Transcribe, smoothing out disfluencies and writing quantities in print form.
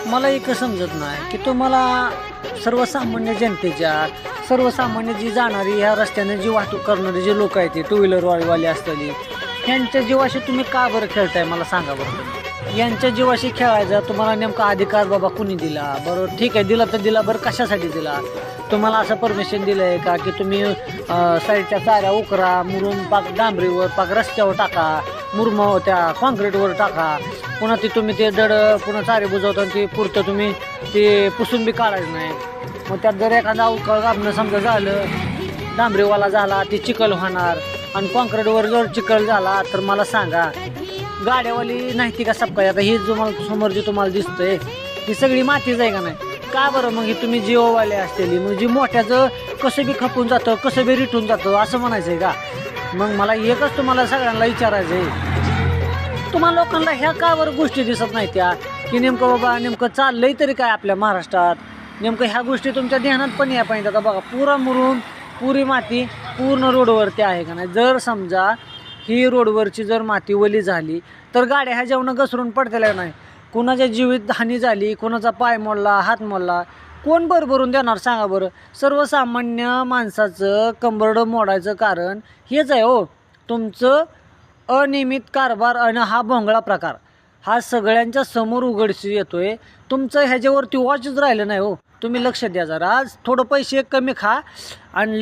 मला एक समजत नाही की तुम्हाला सर्वसामान्य जनतेच्या सर्वसामान्य जी जाणारी ह्या रस्त्याने जी वाहतूक करणारी जे लोक आहेत ते टू व्हीलरवाले असलेली ह्यांच्या जीवाशी तुम्ही का बरं खेळताय मला सांगा बरं तुम्ही. यांच्या जीवाशी खेळायचा तुम्हाला नेमका अधिकार बाबा कुणी दिला? बरं ठीक आहे, दिला तर दिला, बरं कशासाठी दिला? तुम्हाला असं परमिशन दिलं आहे का की तुम्ही साईडच्या चाऱ्या उकरा, मुरुम पाक डांबरीवर पाक रस्त्यावर टाका, मुरम त्या कॉन्क्रीटवर टाका, पुन्हा ती तुम्ही ते दड पुन्हा चारे बुजवता आणि ते पुरतं तुम्ही ते पुसून बी काढायचं नाही. मग त्यात जर एखादा अवकाळ गाबणं समजा झालं, डांबरीवाला झाला, ती चिखल होणार आणि कॉन्क्रीटवर जर चिखल झाला तर मला सांगा गाड्यावाली नाही ती का सपकाय? आता ही जो मला समोर जी तुम्हाला दिसतंय ही सगळी मातीच आहे का नाही? का बरं मग ही तुम्ही जिओवाले असलेली मग जी मोठ्याचं कसं बी खपून जातं, कसं बी रिटून जातं असं म्हणायचं आहे का? मग मला एकच तुम्हाला सगळ्यांना विचारायचं आहे, तुम्हाला लोकांना ह्या का बरं गोष्टी दिसत नाही त्या की नेमकं बाबा नेमकं चाललंय तरी काय आपल्या महाराष्ट्रात? नेमकं ह्या गोष्टी तुमच्या ध्यानात पण या पाहिजे. आता बघा पुरा मुरुम पुरी माती पूर्ण रोडवरती आहे का नाही? जर समजा ही रोडवरची जर माती ओली झाली तर गाड्या ह्या जेवणं घसरून पडतेल्या नाही. कोणाच्या जीवित हानी झाली, कोणाचा पाय मोडला, हात मोडला, कोण भरून देणार सांगा बरं? सर्वसामान्य माणसाचं कंबरडं मोडायचं कारण हेच आहे हो, तुमचं अनियमित कारभार आणि हा भोंगळा प्रकार हा सगळ्यांच्या समोर उघडशी येतोय. तुमचं ह्याच्यावरती वॉचच राहिलं नाही हो. तुम्ही लक्ष द्या जरा, आज थोडं पैसे कमी खा आणि